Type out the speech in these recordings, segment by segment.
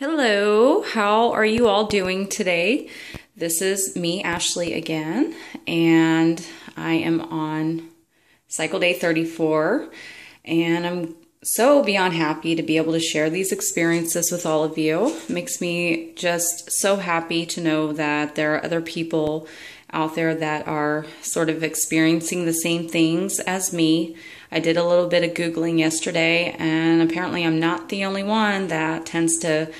Hello, how are you all doing today? This is me, Ashley, again, and I am on cycle day 34, and I'm so beyond happy to be able to share these experiences with all of you. It makes me just so happy to know that there are other people out there that are sort of experiencing the same things as me. I did a little bit of Googling yesterday, and apparently I'm not the only one that tends to,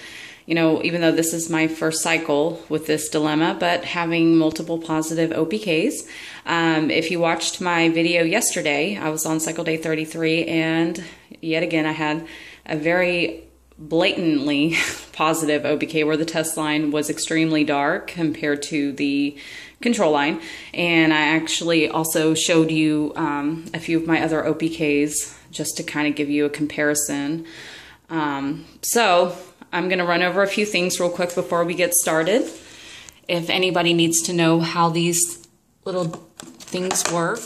even though this is my first cycle with this dilemma, but having multiple positive OPKs. If you watched my video yesterday, I was on cycle day 33, and yet again, I had a very blatantly positive OPK where the test line was extremely dark compared to the control line. And I actually also showed you a few of my other OPKs just to kind of give you a comparison. So I'm going to run over a few things real quick before we get started. If anybody needs to know how these little things work.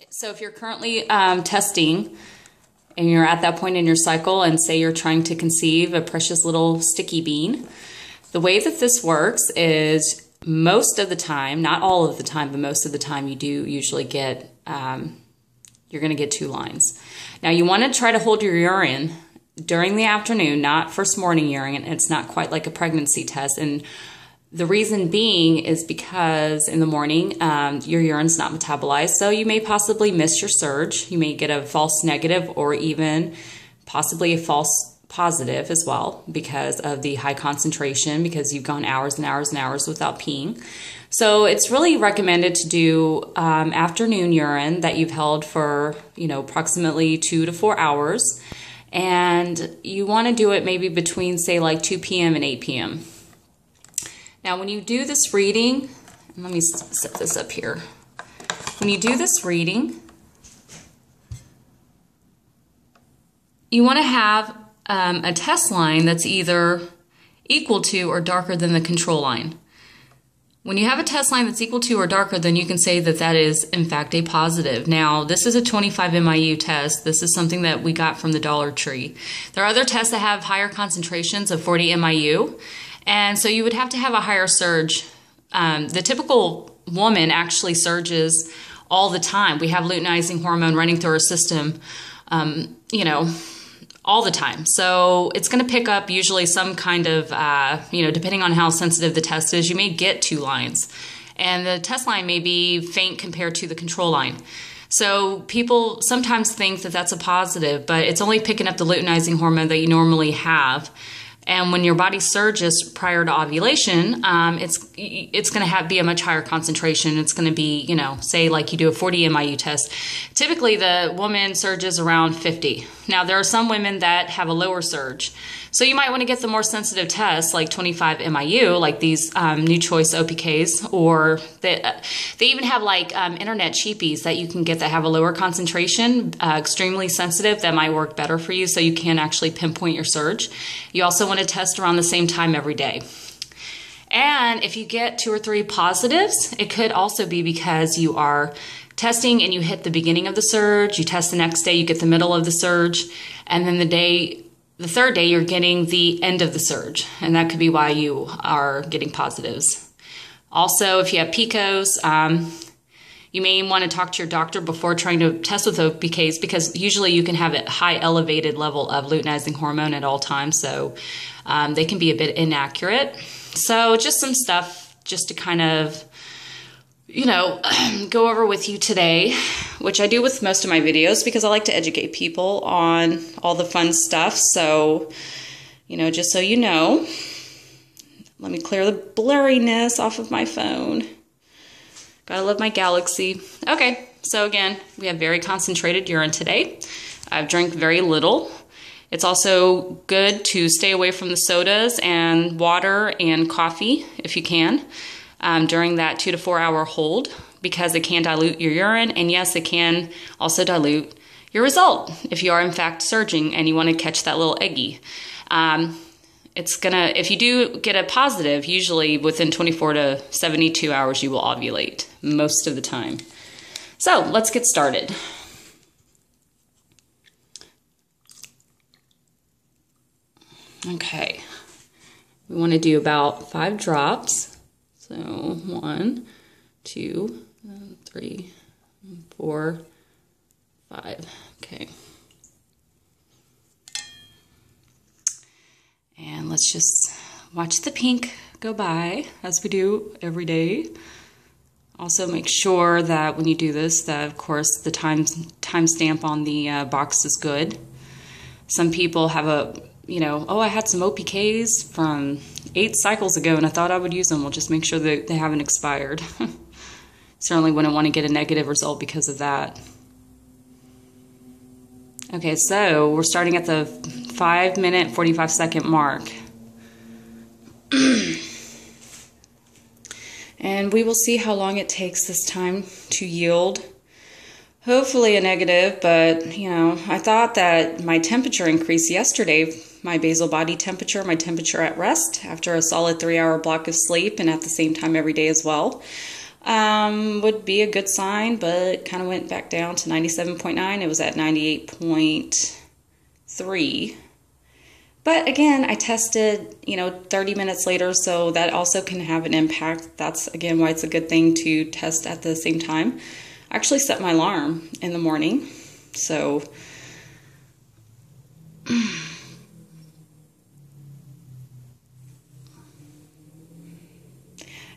So if you're currently testing and you're at that point in your cycle and say you're trying to conceive a precious little sticky bean, the way that this works is most of the time, not all of the time, but most of the time you do usually get, you're going to get 2 lines. Now you want to try to hold your urine during the afternoon, not first morning urine. It's not quite like a pregnancy test. And the reason being is because in the morning, your urine's not metabolized. So you may possibly miss your surge. You may get a false negative or even possibly a false positive as well because of the high concentration, because you've gone hours and hours and hours without peeing. So it's really recommended to do afternoon urine that you've held for, approximately 2 to 4 hours. And you want to do it maybe between, say, like 2 p.m. and 8 p.m. Now, when you do this reading, let me set this up here. When you do this reading, you want to have a test line that's either equal to or darker than the control line. When you have a test line that's equal to or darker, then you can say that that is, in fact, a positive. Now, this is a 25 MIU test. This is something that we got from the Dollar Tree. There are other tests that have higher concentrations of 40 MIU, and so you would have to have a higher surge. The typical woman actually surges all the time. We have luteinizing hormone running through our system, all the time. So it's going to pick up usually some kind of, depending on how sensitive the test is, you may get 2 lines. And the test line may be faint compared to the control line. So people sometimes think that that's a positive, but it's only picking up the luteinizing hormone that you normally have. And when your body surges prior to ovulation, it's going to be a much higher concentration. It's going to be, say like you do a 40 MIU test. Typically the woman surges around 50. Now there are some women that have a lower surge. So you might want to get the more sensitive tests like 25 MIU, like these new Choice OPKs, or they even have like internet cheapies that you can get that have a lower concentration, extremely sensitive, that might work better for you so you can actually pinpoint your surge. You also want to test around the same time every day. And if you get 2 or 3 positives, it could also be because you are testing and you hit the beginning of the surge, you test the next day, you get the middle of the surge, and then the third day you're getting the end of the surge, and that could be why you are getting positives. Also, if you have PCOS, you may want to talk to your doctor before trying to test with OPKs, because usually you can have a high elevated level of luteinizing hormone at all times, so they can be a bit inaccurate. So just some stuff just to kind of go over with you today, which I do with most of my videos because I like to educate people on all the fun stuff. So, just so you know, let me clear the blurriness off of my phone. Gotta love my Galaxy. Okay, so again, we have very concentrated urine today. I've drank very little. It's also good to stay away from the sodas and water and coffee if you can. During that 2 to 4 hour hold, because it can dilute your urine, and yes, it can also dilute your result if you are in fact surging and you want to catch that little eggy. If you do get a positive, usually within 24 to 72 hours you will ovulate most of the time. So let's get started. Okay, we want to do about 5 drops. So 1, 2, 3, 4, 5. Okay. And let's just watch the pink go by as we do every day. Also make sure that when you do this that of course the timestamp on the box is good. Some people have a, you know, oh, I had some OPKs from 8 cycles ago and I thought I would use them. Well, just make sure that they haven't expired. Certainly wouldn't want to get a negative result because of that. Okay, so we're starting at the 5-minute, 45-second mark. And we will see how long it takes this time to yield. Hopefully a negative, but you know, I thought that my temperature increased yesterday, my basal body temperature, my temperature at rest after a solid 3-hour block of sleep and at the same time every day as well, would be a good sign, but it kind of went back down to 97.9. It was at 98.3. But again, I tested, you know, 30 minutes later, so that also can have an impact. That's, again, why it's a good thing to test at the same time. I actually set my alarm in the morning, so...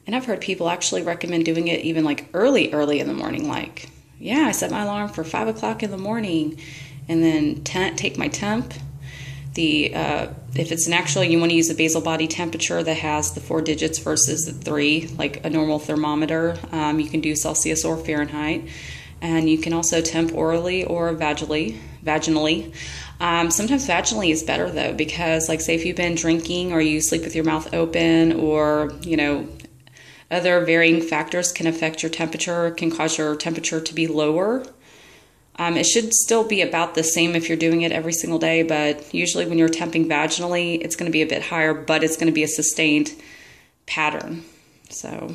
And I've heard people actually recommend doing it even like early in the morning. Like, yeah, I set my alarm for 5 o'clock in the morning and then take my temp. If it's an actual, you want to use a basal body temperature that has the 4 digits versus the 3, like a normal thermometer. You can do Celsius or Fahrenheit. And you can also temp orally or vaginally. Sometimes vaginally is better though, because like say if you've been drinking or you sleep with your mouth open, or, you know, other varying factors can affect your temperature, can cause your temperature to be lower. It should still be about the same if you're doing it every single day, but usually when you're temping vaginally, it's going to be a bit higher, but it's going to be a sustained pattern. So